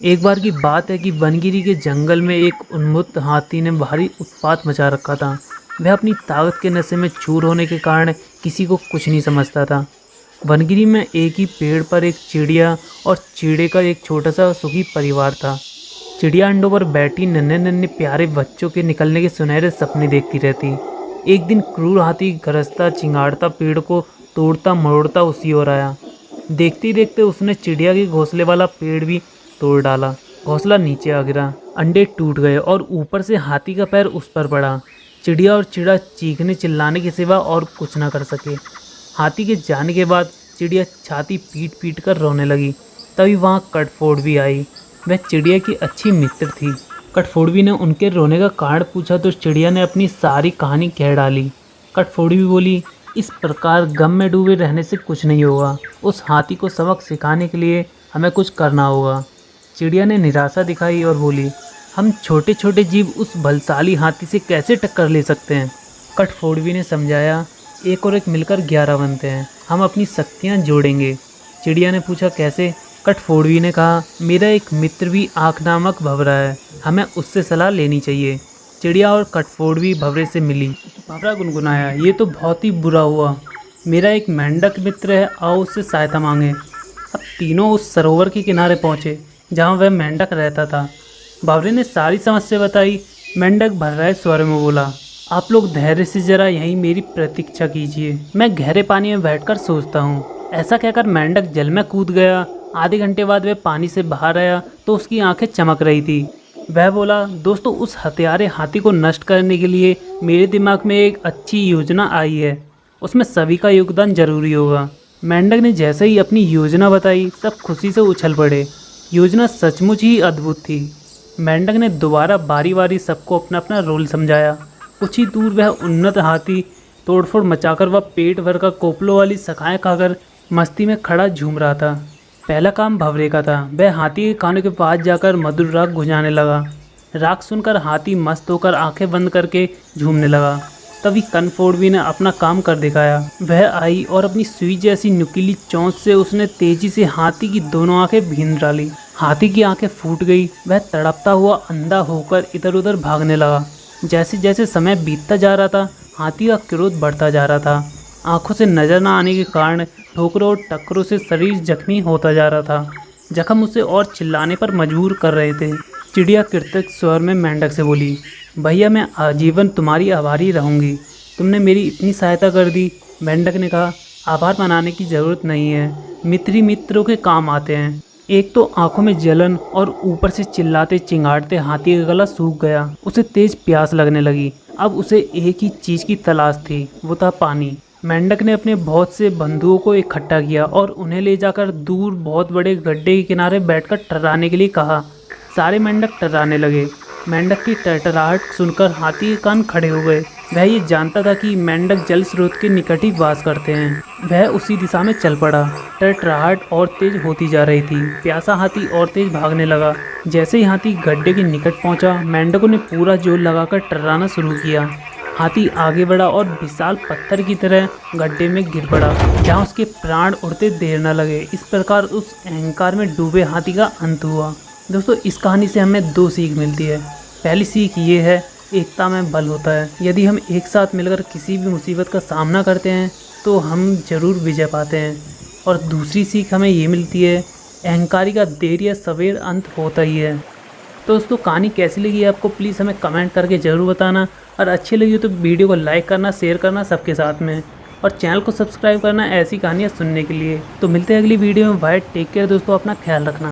एक बार की बात है कि बनगिरी के जंगल में एक उन्मत्त हाथी ने भारी उत्पात मचा रखा था। वह अपनी ताकत के नशे में चूर होने के कारण किसी को कुछ नहीं समझता था। बनगिरी में एक ही पेड़ पर एक चिड़िया और चीड़े का एक छोटा सा सुखी परिवार था। चिड़िया अंडों पर बैठी नन्हे नन्हे प्यारे बच्चों के निकलने के सुनहरे सपने देखती रहती। एक दिन क्रूर हाथी गरजता चिंगाड़ता पेड़ को तोड़ता मरोड़ता उसी ओर आया। देखते ही देखते उसने चिड़िया के घोंसले वाला पेड़ भी तोड़ डाला। घोंसला नीचे आ गिरा, अंडे टूट गए और ऊपर से हाथी का पैर उस पर पड़ा। चिड़िया और चिड़ा चीखने चिल्लाने के सिवा और कुछ न कर सके। हाथी के जाने के बाद चिड़िया छाती पीट पीट कर रोने लगी। तभी वहाँ कटफोड़ भी आई। वह चिड़िया की अच्छी मित्र थी। कटफोड़वी ने उनके रोने का कारण पूछा तो चिड़िया ने अपनी सारी कहानी कह डाली। कटफोड़वी बोली, इस प्रकार गम में डूबे रहने से कुछ नहीं होगा। उस हाथी को सबक सिखाने के लिए हमें कुछ करना होगा। चिड़िया ने निराशा दिखाई और बोली, हम छोटे छोटे जीव उस बलशाली हाथी से कैसे टक्कर ले सकते हैं। कटफोड़वी ने समझाया, एक और एक मिलकर 11 बनते हैं। हम अपनी शक्तियाँ जोड़ेंगे। चिड़िया ने पूछा, कैसे। कटफोड़वी ने कहा, मेरा एक मित्र भी आँख नामक भंवरा है, हमें उससे सलाह लेनी चाहिए। चिड़िया और कटफोड़वी भंवरे से मिली। भंवरा गुनगुनाया, ये तो बहुत ही बुरा हुआ। मेरा एक मेंढक मित्र है, आओ उससे सहायता मांगे। अब तीनों उस सरोवर के किनारे पहुँचे जहाँ वह मेंढक रहता था। भंवरे ने सारी समस्या बताई। मेंढक भर्राए स्वर में बोला, आप लोग धैर्य से जरा यहीं मेरी प्रतीक्षा कीजिए, मैं गहरे पानी में बैठकर सोचता हूँ। ऐसा कहकर मेंढक जल में कूद गया। आधे घंटे बाद वह पानी से बाहर आया तो उसकी आंखें चमक रही थी। वह बोला, दोस्तों, उस हत्यारे हाथी को नष्ट करने के लिए मेरे दिमाग में एक अच्छी योजना आई है। उसमें सभी का योगदान जरूरी होगा। मेंढक ने जैसे ही अपनी योजना बताई, सब खुशी से उछल पड़े। योजना सचमुच ही अद्भुत थी। मेंढक ने दोबारा बारी बारी सबको अपना अपना रोल समझाया। कुछ ही दूर वह उन्नत हाथी तोड़फोड़ मचाकर वह पेट भर का कोपलों वाली शाखाएं खाकर मस्ती में खड़ा झूम रहा था। पहला काम भंवरे का था। वह हाथी के कानों के पास जाकर मधुर राग गुंजाने लगा। राग सुनकर हाथी मस्त होकर आंखें बंद करके झूमने लगा। तभी कटफोड़वी ने अपना काम कर दिखाया। वह आई और अपनी सुई जैसी नुकीली चोंच से उसने तेजी से हाथी की दोनों आंखें भीन डाली। हाथी की आंखें फूट गई। वह तड़पता हुआ अंधा होकर इधर उधर भागने लगा। जैसे जैसे समय बीतता जा रहा था, हाथी का क्रोध बढ़ता जा रहा था। आंखों से नजर न आने के कारण ठोकरों और टक्करों से शरीर जख्मी होता जा रहा था। जख्म उसे और चिल्लाने पर मजबूर कर रहे थे। चिड़िया कृतज्ञ स्वर में मेंढक से बोली, भैया, मैं आजीवन तुम्हारी आभारी रहूंगी। तुमने मेरी इतनी सहायता कर दी। मेंढक ने कहा, आभार मनाने की ज़रूरत नहीं है, मित्र ही मित्रों के काम आते हैं। एक तो आंखों में जलन और ऊपर से चिल्लाते चिंगाड़ते हाथी का गला सूख गया। उसे तेज प्यास लगने लगी। अब उसे एक ही चीज़ की तलाश थी, वो था पानी। मेंढक ने अपने बहुत से बंधुओं को इकट्ठा किया और उन्हें ले जाकर दूर बहुत बड़े गड्ढे के किनारे बैठकर टर्राने के लिए कहा। सारे मेंढक टर्राने लगे। मेंढक की टरटराहट सुनकर हाथी के कान खड़े हो गए। वह ये जानता था कि मेंढक जल स्रोत के निकट ही वास करते हैं। वह उसी दिशा में चल पड़ा। टरटराहट और तेज होती जा रही थी। प्यासा हाथी और तेज भागने लगा। जैसे ही हाथी गड्ढे के निकट पहुंचा, मेंढकों ने पूरा जोर लगाकर टर्राना शुरू किया। हाथी आगे बढ़ा और विशाल पत्थर की तरह गड्ढे में गिर पड़ा, जहाँ उसके प्राण उड़ते देर न लगे। इस प्रकार उस अहंकार में डूबे हाथी का अंत हुआ। दोस्तों, इस कहानी से हमें 2 सीख मिलती है। पहली सीख ये है, एकता में बल होता है। यदि हम एक साथ मिलकर किसी भी मुसीबत का सामना करते हैं तो हम जरूर विजय पाते हैं। और दूसरी सीख हमें ये मिलती है, अहंकारी का देर या सवेर अंत होता ही है। तो दोस्तों, कहानी कैसी लगी आपको प्लीज़ हमें कमेंट करके ज़रूर बताना। और अच्छी लगी तो वीडियो को लाइक करना, शेयर करना सबके साथ में, और चैनल को सब्सक्राइब करना ऐसी कहानियाँ सुनने के लिए। तो मिलते हैं अगली वीडियो में। बाय, टेक केयर दोस्तों, अपना ख्याल रखना।